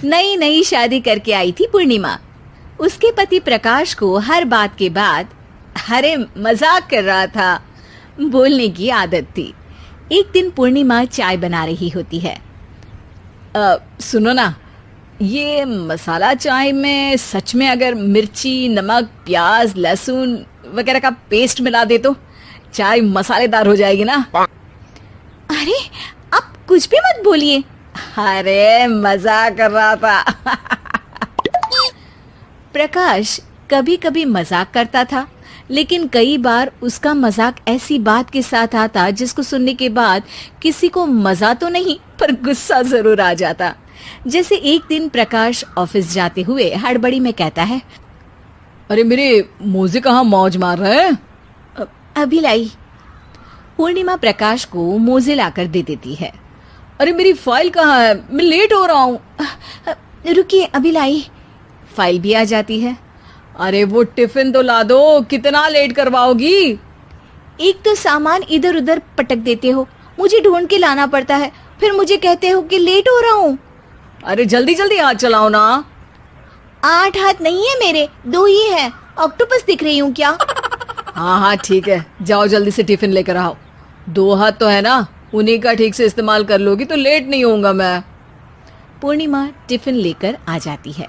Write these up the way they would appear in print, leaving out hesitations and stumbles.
नई नई शादी करके आई थी पूर्णिमा। उसके पति प्रकाश को हर बात के बाद अरे मजाक कर रहा था बोलने की आदत थी। एक दिन पूर्णिमा चाय बना रही होती है। सुनो ना, ये मसाला चाय में सच में अगर मिर्ची, नमक, प्याज, लहसुन वगैरह का पेस्ट मिला दे तो चाय मसालेदार हो जाएगी ना। अरे आप कुछ भी मत बोलिए। अरे मजाक कर रहा था। प्रकाश कभी कभी मजाक करता था, लेकिन कई बार उसका मजाक ऐसी बात के साथ आता जिसको सुनने के बाद किसी को मजा तो नहीं पर गुस्सा जरूर आ जाता। जैसे एक दिन प्रकाश ऑफिस जाते हुए हड़बड़ी में कहता है, अरे मेरे मोजे कहाँ मौज मार रहे हैं? अभी लाई। पूर्णिमा प्रकाश को मोजे लाकर दे देती है। अरे मेरी फाइल कहाँ है? मैं लेट हो रहा हूँ। रुकिए अभी लाई। फाइल भी आ जाती है। अरे वो टिफिन तो ला दो, कितना लेट करवाओगी? एक तो सामान इधर उधर पटक देते हो, मुझे ढूंढ के लाना पड़ता है, फिर मुझे कहते हो कि लेट हो रहा हूँ। अरे जल्दी जल्दी हाथ चलाओ ना। 8 हाथ नहीं है मेरे, 2 ही है। ऑक्टोपस दिख रही हूँ क्या? हाँ हाँ ठीक है, जाओ जल्दी से टिफिन लेकर आओ। 2 हाथ तो है ना, उन्हीं का ठीक से इस्तेमाल कर लोगी तो लेट नहीं होऊंगा मैं। पूर्णिमा टिफिन लेकर आ जाती है।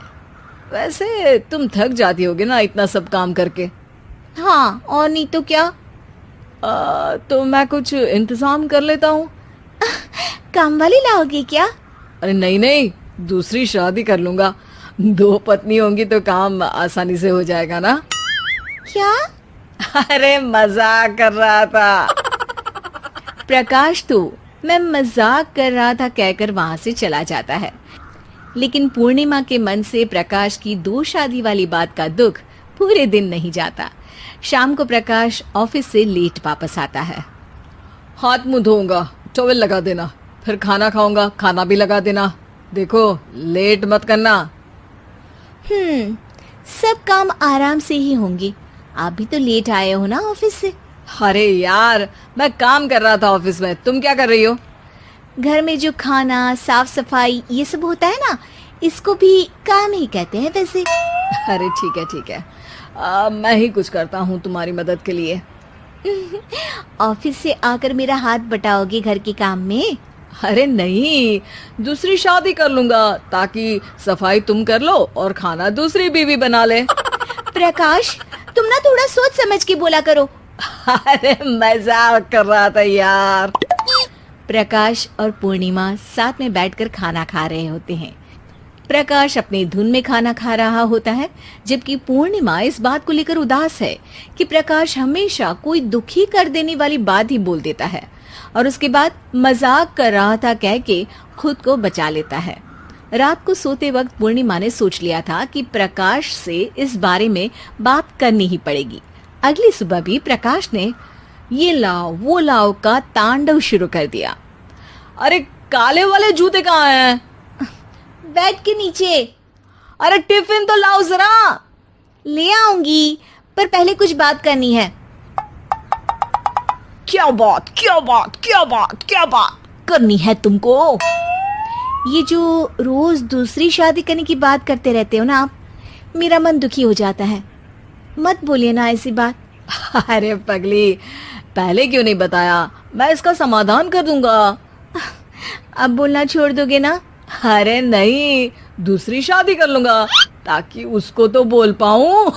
वैसे तुम थक जाती होगी ना इतना सब काम करके। हाँ और नहीं तो क्या। तो मैं कुछ इंतजाम कर लेता हूँ। काम वाली लाओगी क्या? अरे नहीं नहीं, दूसरी शादी कर लूंगा। 2 पत्नी होंगी तो काम आसानी से हो जाएगा ना। क्या? अरे मजाक कर रहा था। प्रकाश तो मैं मजाक कर रहा था कहकर वहां से चला जाता है। लेकिन पूर्णिमा के मन से प्रकाश की 2 शादी वाली बात का दुख पूरे दिन नहीं जाता। शाम को प्रकाश ऑफिस से लेट वापस आता है। हाथ मुंह धोऊंगा, टॉवेल लगा देना, फिर खाना खाऊंगा, खाना भी लगा देना। देखो लेट मत करना। सब काम आराम से ही होंगे। आप भी तो लेट आए हो ना ऑफिस से। अरे यार मैं काम कर रहा था ऑफिस में, तुम क्या कर रही हो? घर में जो खाना, साफ सफाई ये सब होता है ना, इसको भी काम ही कहते हैं वैसे। अरे ठीक है, मैं ही कुछ करता हूँ तुम्हारी मदद के लिए। ऑफिस से आकर मेरा हाथ बटाओगे घर के काम में? अरे नहीं, दूसरी शादी कर लूंगा ताकि सफाई तुम कर लो और खाना दूसरी बीवी बना ले। प्रकाश तुम ना थोड़ा सोच समझ के बोला करो। अरे मजाक कर रहा था यार। प्रकाश और पूर्णिमा साथ में बैठकर खाना खा रहे होते हैं। प्रकाश अपनी धुन में खाना खा रहा होता है, जबकि पूर्णिमा इस बात को लेकर उदास है कि प्रकाश हमेशा कोई दुखी कर देने वाली बात ही बोल देता है और उसके बाद मजाक कर रहा था कह के खुद को बचा लेता है। रात को सोते वक्त पूर्णिमा ने सोच लिया था कि प्रकाश से इस बारे में बात करनी ही पड़ेगी। अगली सुबह भी प्रकाश ने ये लाओ वो लाओ का तांडव शुरू कर दिया। अरे काले वाले जूते कहाँ हैं? बेड के नीचे। अरे टिफिन तो लाओ जरा। ले आऊंगी, पर पहले कुछ बात करनी है। क्या बात करनी है तुमको? ये जो रोज दूसरी शादी करने की बात करते रहते हो ना आप, मेरा मन दुखी हो जाता है। मत बोलिए ना ऐसी बात। अरे पगली, पहले क्यों नहीं बताया? मैं इसका समाधान कर दूंगा। अब बोलना छोड़ दोगे ना? अरे नहीं, दूसरी शादी कर लूंगा ताकि उसको तो बोल पाऊं।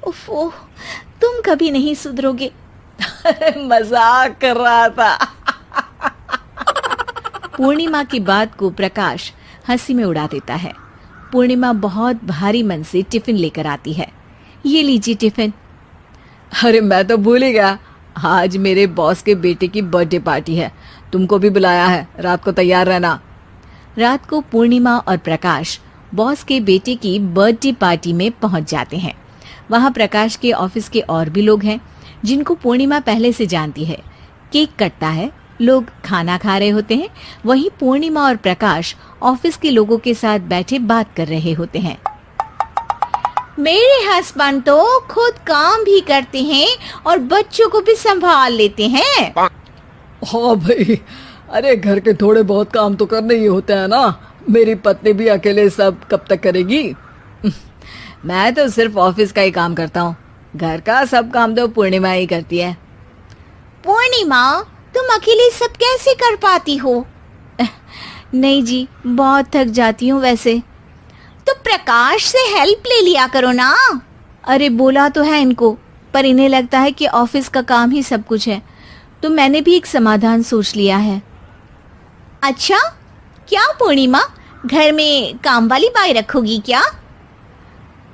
उफ़, तुम कभी नहीं सुधरोगे। मजाक कर रहा था। पूर्णिमा की बात को प्रकाश हंसी में उड़ा देता है। पूर्णिमा बहुत भारी मन से टिफिन लेकर आती है। ये लीजिए टिफिन। अरे मैं तो भूल ही गया, आज मेरे बॉस के बेटे की बर्थडे पार्टी है, तुमको भी बुलाया है, रात को तैयार रहना। रात को पूर्णिमा और प्रकाश बॉस के बेटे की बर्थडे पार्टी में पहुंच जाते हैं। वहां प्रकाश के ऑफिस के और भी लोग हैं जिनको पूर्णिमा पहले से जानती है। केक कटता है, लोग खाना खा रहे होते हैं। वहीं पूर्णिमा और प्रकाश ऑफिस के लोगों के साथ बैठे बात कर रहे होते हैं। मेरे हस्बैंड तो खुद काम भी करते हैं और बच्चों को भी संभाल लेते हैं। हाँ भाई, अरे घर के थोड़े बहुत काम तो करने ही होते हैं ना। मेरी पत्नी भी अकेले सब कब तक करेगी? मैं तो सिर्फ ऑफिस का ही काम करता हूँ, घर का सब काम तो पूर्णिमा ही करती है। पूर्णिमा, तुम अकेले सब कैसे कर पाती हो? नहीं जी, बहुत थक जाती हूँ वैसे। तो प्रकाश से हेल्प ले लिया करो ना। अरे बोला तो है इनको, पर इन्हें लगता है कि ऑफिस का काम ही सब कुछ है, तो मैंने भी एक समाधान सोच लिया है। अच्छा, क्या पूर्णिमा, घर में काम वाली बाई रखोगी क्या?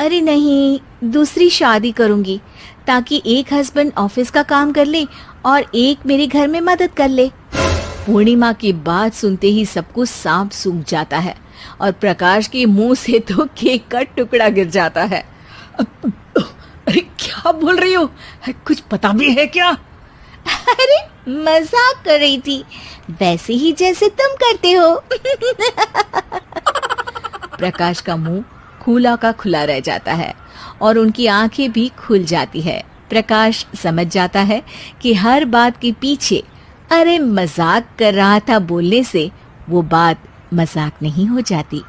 अरे नहीं, दूसरी शादी करूंगी ताकि एक हस्बैंड ऑफिस का काम कर ले और एक मेरे घर में मदद कर ले। पूर्णिमा की बात सुनते ही सब कुछ सांप सूख जाता है और प्रकाश के मुंह से तो केक का टुकड़ा गिर जाता है। अरे क्या बोल रही हो? कुछ पता भी है क्या? अरे मजाक कर रही थी, वैसे ही जैसे तुम करते हो। प्रकाश का मुंह खुला का खुला रह जाता है और उनकी आंखें भी खुल जाती है। प्रकाश समझ जाता है कि हर बात के पीछे अरे मजाक कर रहा था बोलने से वो बात मजाक नहीं हो जाती।